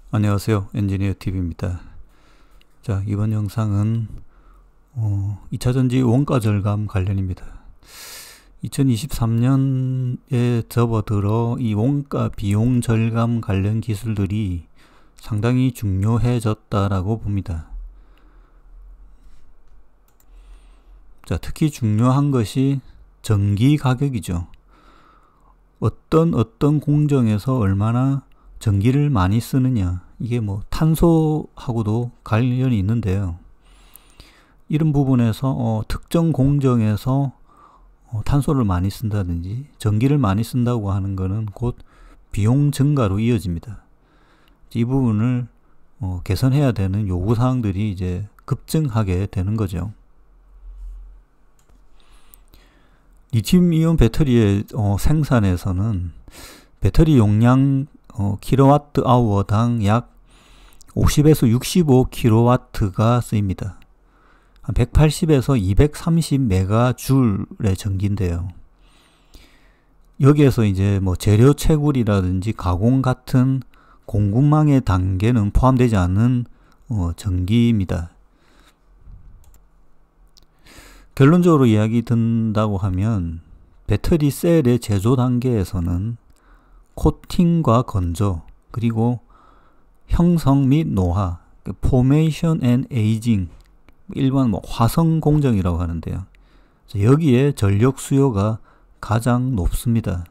안녕하세요. 엔지니어 TV입니다. 자, 이번 영상은 2차전지 원가 절감 관련입니다. 2023년에 접어들어 이 원가 비용 절감 관련 기술들이 상당히 중요해졌다라고 봅니다. 자, 특히 중요한 것이 전기 가격이죠. 어떤 공정에서 얼마나 전기를 많이 쓰느냐, 이게 뭐 탄소하고도 관련이 있는데요. 이런 부분에서 특정 공정에서 탄소를 많이 쓴다든지 전기를 많이 쓴다고 하는 것은 곧 비용 증가로 이어집니다. 이 부분을 개선해야 되는 요구사항들이 이제 급증하게 되는 거죠. 리튬이온 배터리의 생산에서는 배터리 용량 킬로와트 아워당 약 50에서 65kW가 쓰입니다. 한 180에서 230 메가줄의 전기인데요. 여기에서 이제 뭐 재료 채굴이라든지 가공 같은 공급망의 단계는 포함되지 않은 전기입니다. 결론적으로 이야기 든다고 하면 배터리 셀의 제조 단계에서는 코팅과 건조, 그리고 형성 및 노화, Formation and Aging, 일반 화성 공정이라고 하는데요. 여기에 전력 수요가 가장 높습니다.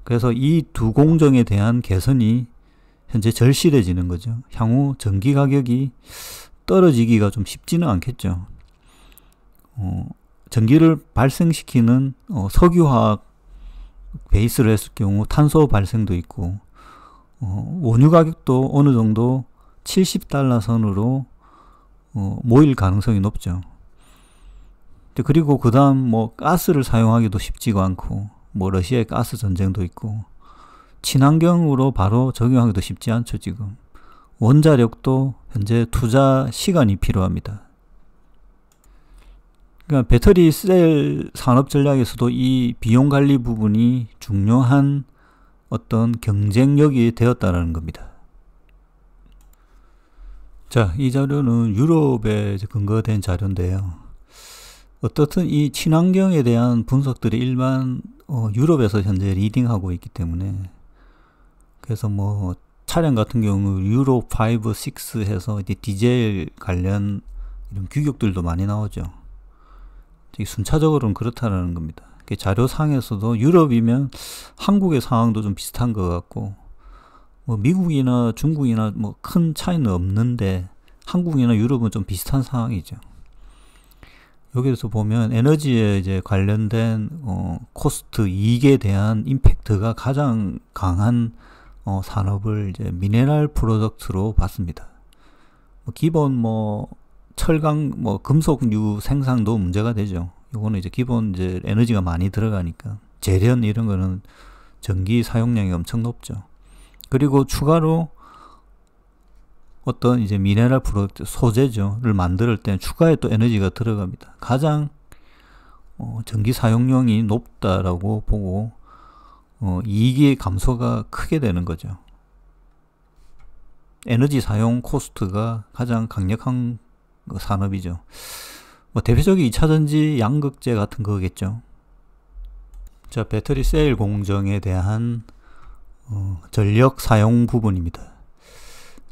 그래서 이 두 공정에 대한 개선이 현재 절실해지는 거죠. 향후 전기 가격이 떨어지기가 좀 쉽지는 않겠죠. 전기를 발생시키는 석유화학 베이스를 했을 경우 탄소 발생도 있고, 원유 가격도 어느 정도 $70 선으로 모일 가능성이 높죠. 그리고 그 다음 뭐 가스를 사용하기도 쉽지가 않고, 뭐 러시아의 가스 전쟁도 있고, 친환경으로 바로 적용하기도 쉽지 않죠. 지금 원자력도 현재 투자 시간이 필요합니다. 그러니까 배터리 셀 산업 전략에서도 이 비용 관리 부분이 중요한 어떤 경쟁력이 되었다는 겁니다. 자, 이 자료는 유럽에 근거된 자료인데요. 어떻든 이 친환경에 대한 분석들이 일반 유럽에서 현재 리딩하고 있기 때문에, 그래서 뭐 차량 같은 경우 유로 5, 6 해서 이제 디젤 관련 이런 규격들도 많이 나오죠. 순차적으로는 그렇다는 겁니다. 자료상에서도 유럽이면 한국의 상황도 좀 비슷한 것 같고, 뭐 미국이나 중국이나 뭐 큰 차이는 없는데 한국이나 유럽은 좀 비슷한 상황이죠. 여기에서 보면 에너지에 이제 관련된 코스트 이익에 대한 임팩트가 가장 강한 산업을 이제 미네랄 프로덕트로 봤습니다. 기본 뭐 철강, 뭐 금속류 생산도 문제가 되죠. 이거는 이제 기본 이제 에너지가 많이 들어가니까 재련 이런 거는 전기 사용량이 엄청 높죠. 그리고 추가로 어떤 이제 미네랄 프로덕트 소재를 만들 때 추가에 또 에너지가 들어갑니다. 가장 전기 사용량이 높다라고 보고 이익의 감소가 크게 되는 거죠. 에너지 사용 코스트가 가장 강력한 산업이죠. 뭐 대표적인 2차전지 양극재 같은 거겠죠. 자, 배터리 셀 공정에 대한 전력 사용 부분입니다.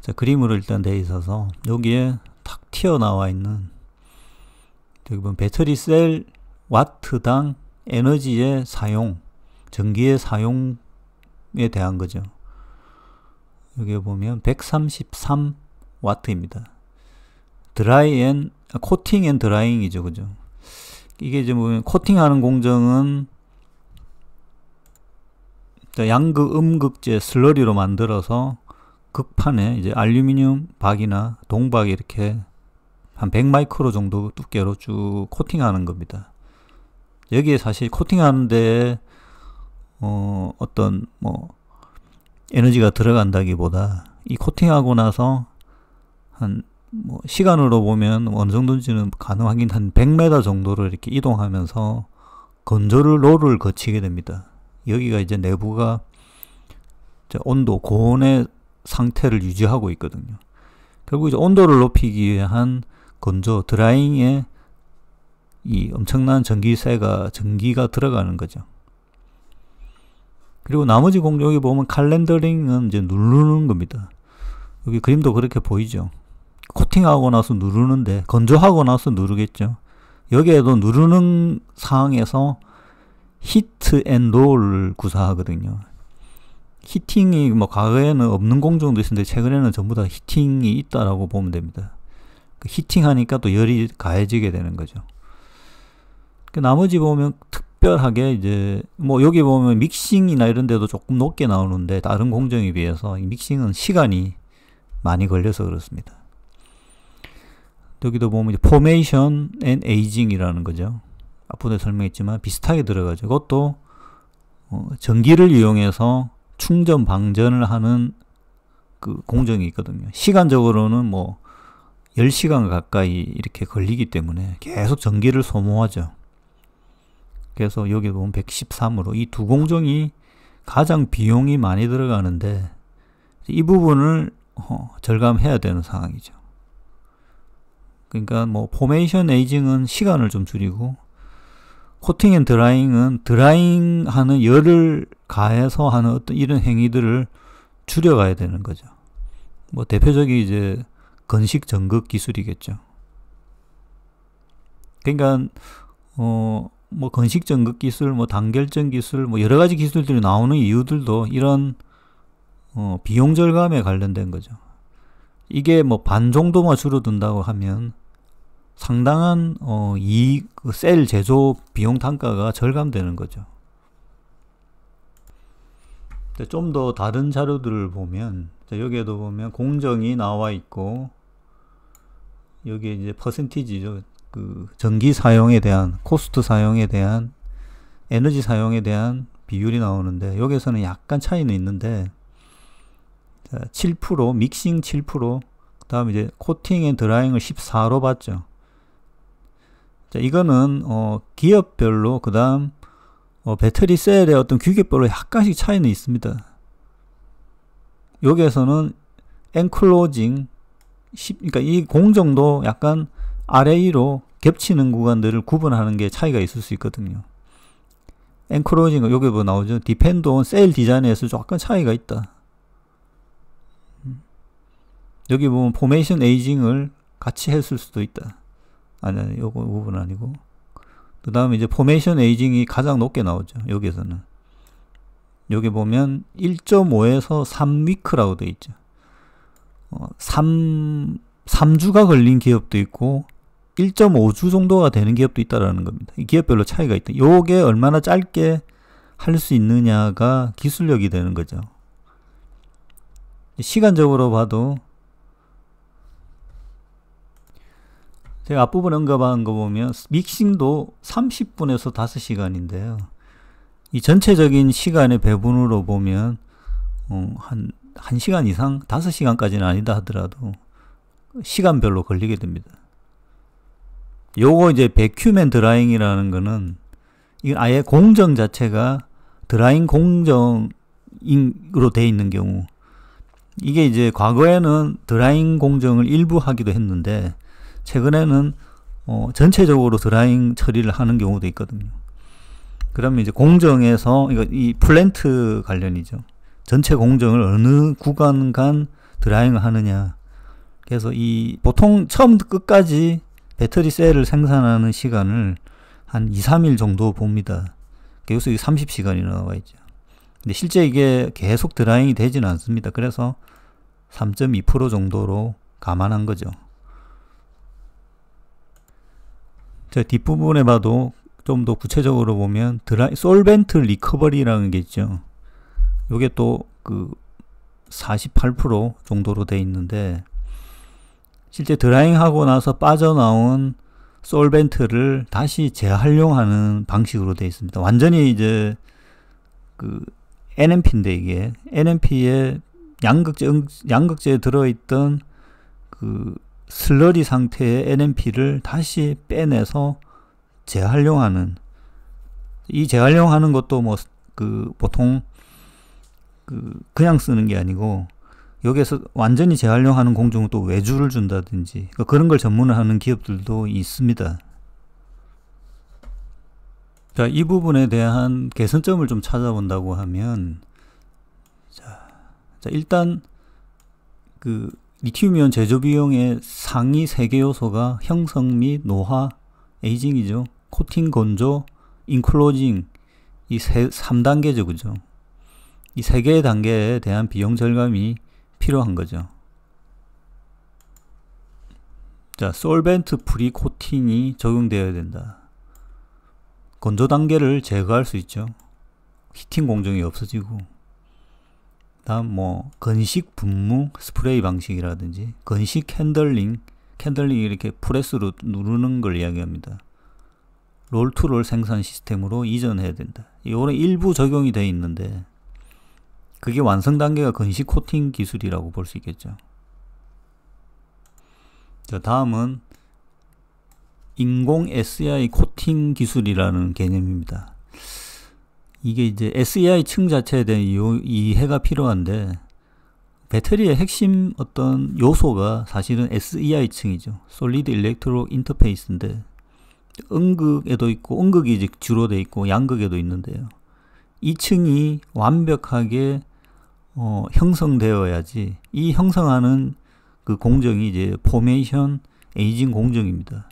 자, 그림으로 일단 되어 있어서 여기에 탁 튀어나와 있는, 여기 보면 배터리 셀 와트당 에너지의 사용, 전기의 사용에 대한 거죠. 여기 보면 133W입니다. 코팅 앤 드라잉이죠. 그죠? 이게 이제 보면 코팅하는 공정은 양극, 음극재 슬러리로 만들어서 극판에 이제 알루미늄 박이나 동박 이렇게 한 100마이크로 정도 두께로 쭉 코팅하는 겁니다. 여기에 사실 코팅하는 데에 어떤 뭐 에너지가 들어간다기보다 이 코팅하고 나서 한 뭐 시간으로 보면 어느 정도인지는 가능하긴 한 100m 정도를 이렇게 이동하면서 롤을 거치게 됩니다. 여기가 이제 내부가 온도, 고온에 상태를 유지하고 있거든요. 결국 이제 온도를 높이기 위한 건조, 드라잉에 이 엄청난 전기가 들어가는 거죠. 그리고 나머지 공정이 보면 칼렌더링은 이제 누르는 겁니다. 여기 그림도 그렇게 보이죠. 코팅하고 나서 누르는데, 건조하고 나서 누르겠죠. 여기에도 누르는 상황에서 히트 앤 롤을 구사하거든요. 히팅이 뭐 과거에는 없는 공정도 있었는데 최근에는 전부 다 히팅이 있다라고 보면 됩니다. 히팅하니까 또 열이 가해지게 되는 거죠. 나머지 보면 특별하게 이제 뭐 여기 보면 믹싱이나 이런 데도 조금 높게 나오는데 다른 공정에 비해서 이 믹싱은 시간이 많이 걸려서 그렇습니다. 여기도 보면 이제 포메이션 앤 에이징이라는 거죠. 앞부분에 설명했지만 비슷하게 들어가죠. 이것도 전기를 이용해서 충전 방전을 하는 그 공정이 있거든요. 시간적으로는 뭐 10시간 가까이 이렇게 걸리기 때문에 계속 전기를 소모하죠. 그래서 여기 보면 113으로 이 두 공정이 가장 비용이 많이 들어가는데 이 부분을 절감해야 되는 상황이죠. 그러니까 뭐 포메이션 에이징은 시간을 좀 줄이고 코팅 앤 드라잉은 드라잉하는 열을 가해서 하는 어떤 이런 행위들을 줄여가야 되는 거죠. 뭐 대표적인 이제 건식 전극 기술이겠죠. 그러니까 뭐 건식 전극 기술, 뭐 단결전 기술, 뭐 여러 가지 기술들이 나오는 이유들도 이런 비용 절감에 관련된 거죠. 이게 뭐 반 정도만 줄어든다고 하면 상당한 이 셀 제조 비용 단가가 절감되는 거죠. 좀 더 다른 자료들을 보면 여기에도 보면 공정이 나와 있고 여기에 이제 퍼센티지죠. 그 전기 사용에 대한 코스트 사용에 대한 에너지 사용에 대한 비율이 나오는데 여기서는 약간 차이는 있는데 7% 믹싱 7% 그 다음에 이제 코팅 앤 드라잉을 14로 봤죠. 자, 이거는 기업별로 그 다음 배터리 셀의 어떤 규격별로 약간씩 차이는 있습니다. 여기에서는 엔클로징 그러니까 이 공정도 약간 아래-위로 겹치는 구간들을 구분하는 게 차이가 있을 수 있거든요. 엔클로징은 여기 뭐 나오죠. 디펜드 온 셀 디자인에서 약간 차이가 있다. 여기 보면 포메이션 에이징을 같이 했을 수도 있다. 아니, 요거 부분 아니고. 그 다음에 이제 포메이션 에이징이 가장 높게 나오죠. 여기에서는. 여기 보면 1.5에서 3위크라고 되어 있죠. 3주가 걸린 기업도 있고 1.5주 정도가 되는 기업도 있다라는 겁니다. 이 기업별로 차이가 있다. 요게 얼마나 짧게 할 수 있느냐가 기술력이 되는 거죠. 시간적으로 봐도 제가 앞부분 언급한 거 보면 믹싱도 30분에서 5시간인데요. 이 전체적인 시간의 배분으로 보면 한 1시간 이상, 5시간까지는 아니다 하더라도 시간별로 걸리게 됩니다. 요거 이제 베큐 앤 드라잉이라는 거는 이건 아예 공정 자체가 드라잉 공정으로 돼 있는 경우, 이게 이제 과거에는 드라잉 공정을 일부 하기도 했는데 최근에는 전체적으로 드라잉 처리를 하는 경우도 있거든요. 그러면 이제 공정에서 이거 이 플랜트 관련이죠. 전체 공정을 어느 구간간 드라잉을 하느냐. 그래서 이 보통 처음부터 끝까지 배터리 셀을 생산하는 시간을 한 2, 3일 정도 봅니다. 여기서 30시간이 나와 있죠. 근데 실제 이게 계속 드라잉이 되지는 않습니다. 그래서 3.2% 정도로 감안한 거죠. 저 뒷부분에 봐도 좀 더 구체적으로 보면 솔벤트 리커버리라는 게 있죠. 요게 또 그 48% 정도로 돼 있는데 실제 드라잉하고 나서 빠져나온 솔벤트를 다시 재활용하는 방식으로 되어 있습니다. 완전히 이제 그 NMP인데 이게 NMP에 양극재에 들어있던 그 슬러리 상태의 NMP를 다시 빼내서 재활용하는, 이 재활용하는 것도 뭐 그 보통 그냥 쓰는 게 아니고 여기에서 완전히 재활용하는 공정은 또 외주를 준다든지 그러니까 그런 걸 전문을 하는 기업들도 있습니다. 자, 이 부분에 대한 개선점을 좀 찾아본다고 하면 자, 일단 그 리튬이온 제조 비용의 상위 3개 요소가 형성 및 노화, 에이징이죠. 코팅 건조, 인클로징 이 3단계죠. 그죠? 이 3개의 단계에 대한 비용 절감이 필요한 거죠. 자, 솔벤트 프리 코팅이 적용되어야 된다. 건조 단계를 제거할 수 있죠. 히팅 공정이 없어지고. 다음 뭐 건식 분무 스프레이 방식이라든지 건식 핸들링 이렇게 프레스로 누르는 걸 이야기합니다. 롤투롤 생산 시스템으로 이전해야 된다. 이거는 일부 적용이 되어 있는데 그게 완성 단계가 건식 코팅 기술이라고 볼 수 있겠죠. 자, 다음은 인공 SEI 코팅 기술이라는 개념입니다. 이게 이제 SEI 층 자체에 대한 이해가 필요한데 배터리의 핵심 어떤 요소가 사실은 SEI 층이죠. Solid Electrode Interface인데 음극에도 있고 음극이 이제 주로 돼 있고 양극에도 있는데요. 이 층이 완벽하게 형성되어야지 이 형성하는 그 공정이 이제 포메이션 에이징 공정입니다.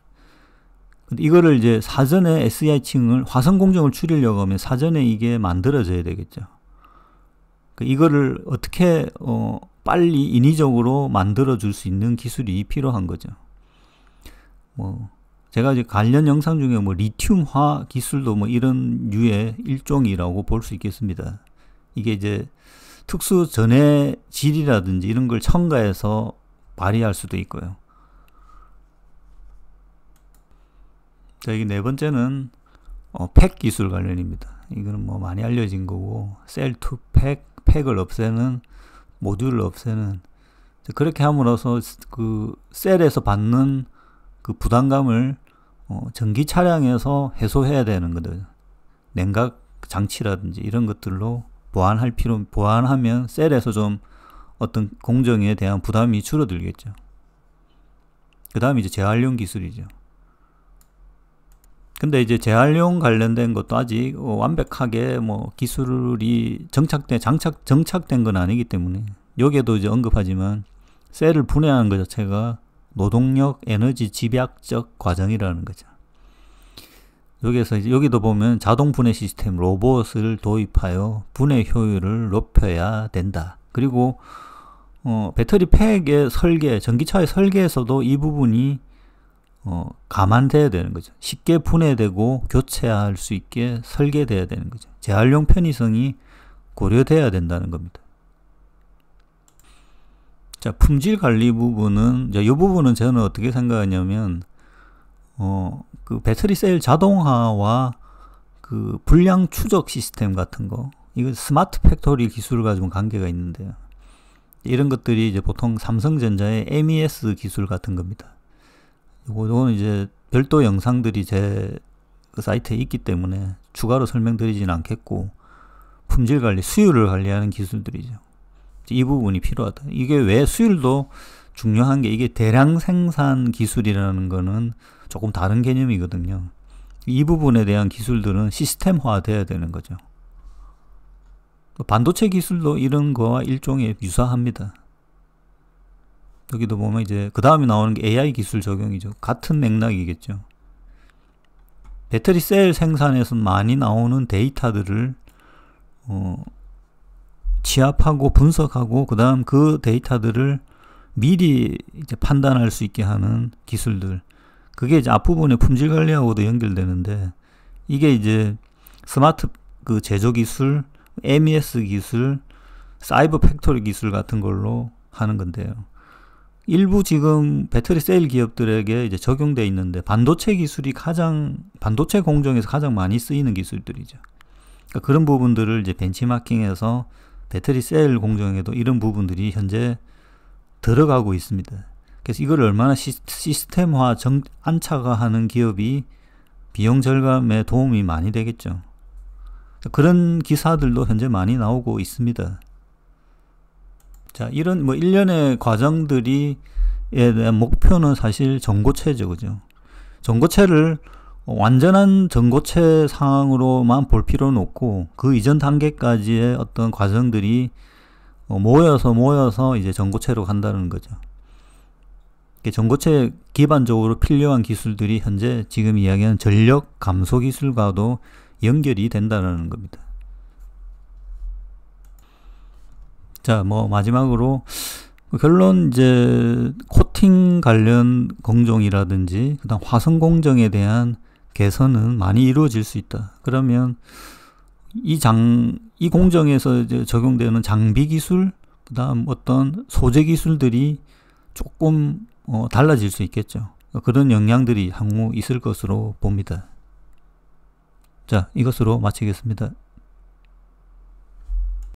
근데 이거를 이제 사전에 SEI 층을 화성 공정을 추리려고 하면 사전에 이게 만들어져야 되겠죠. 이거를 어떻게 빨리 인위적으로 만들어 줄 수 있는 기술이 필요한 거죠. 뭐 제가 이제 관련 영상 중에 뭐 리튬화 기술도 뭐 이런 류의 일종이라고 볼 수 있겠습니다. 이게 이제 특수 전해 질이라든지 이런 걸 첨가해서 발휘할 수도 있고요. 자, 이게 네 번째는 팩 기술 관련입니다. 이거는 뭐 많이 알려진 거고 셀 투 팩을 없애는 모듈을 없애는 그렇게 함으로써 그 셀에서 받는 그 부담감을 전기 차량에서 해소해야 되는 거든. 냉각 장치라든지 이런 것들로 보완하면 셀에서 좀 어떤 공정에 대한 부담이 줄어들겠죠. 그 다음에 이제 재활용 기술이죠. 근데 이제 재활용 관련된 것도 아직 완벽하게 뭐 기술이 정착된 건 아니기 때문에 여기에도 이제 언급하지만 셀을 분해하는 것 자체가 노동력 에너지 집약적 과정이라는 거죠. 여기에서 이제 여기도 보면 자동 분해 시스템 로봇을 도입하여 분해 효율을 높여야 된다. 그리고 배터리 팩의 설계, 전기차의 설계에서도 이 부분이 감안돼야 되는 거죠. 쉽게 분해되고 교체할 수 있게 설계돼야 되는 거죠. 재활용 편의성이 고려돼야 된다는 겁니다. 자, 품질 관리 부분은 이 부분은 저는 어떻게 생각하냐면 그 배터리 셀 자동화와 그 불량 추적 시스템 같은 거 이거 스마트 팩토리 기술을 가지고 관계가 있는데요. 이런 것들이 이제 보통 삼성전자의 MES 기술 같은 겁니다. 이거는 이제 별도 영상들이 제 그 사이트에 있기 때문에 추가로 설명드리지는 않겠고 품질 관리, 수율을 관리하는 기술들이죠. 이 부분이 필요하다. 이게 왜 수율도 중요한 게 이게 대량 생산 기술이라는 거는 조금 다른 개념이거든요. 이 부분에 대한 기술들은 시스템화 돼야 되는 거죠. 반도체 기술도 이런 거와 일종의 유사합니다. 여기도 보면 이제 그 다음에 나오는 게 AI 기술 적용이죠. 같은 맥락이겠죠. 배터리 셀 생산에서 많이 나오는 데이터들을 취합하고 분석하고 그 다음 그 데이터들을 미리 이제 판단할 수 있게 하는 기술들. 그게 이제 앞부분에 품질 관리하고도 연결되는데 이게 이제 스마트 그 제조 기술, MES 기술, 사이버 팩토리 기술 같은 걸로 하는 건데요. 일부 지금 배터리 셀 기업들에게 이제 적용되어 있는데 반도체 기술이 반도체 공정에서 가장 많이 쓰이는 기술들이죠. 그러니까 그런 부분들을 이제 벤치마킹해서 배터리 셀 공정에도 이런 부분들이 현재 들어가고 있습니다. 그래서 이걸 얼마나 시스템화 안착화하는 기업이 비용 절감에 도움이 많이 되겠죠. 그런 기사들도 현재 많이 나오고 있습니다. 자, 이런 뭐 일련의 과정들이 에 대한 목표는 사실 전고체죠. 그죠? 전고체를 완전한 전고체 상황으로만 볼 필요는 없고 그 이전 단계까지의 어떤 과정들이 모여서 이제 전고체로 간다는 거죠. 전고체 기반적으로 필요한 기술들이 현재 지금 이야기하는 전력 감소 기술과도 연결이 된다는 겁니다. 자, 뭐 마지막으로 결론, 이제 코팅 관련 공정이라든지 그다음 화성 공정에 대한 개선은 많이 이루어질 수 있다. 그러면 이 공정에서 이제 적용되는 장비 기술, 그다음 어떤 소재 기술들이 조금 달라질 수 있겠죠. 그런 영향들이 향후 있을 것으로 봅니다. 자, 이것으로 마치겠습니다.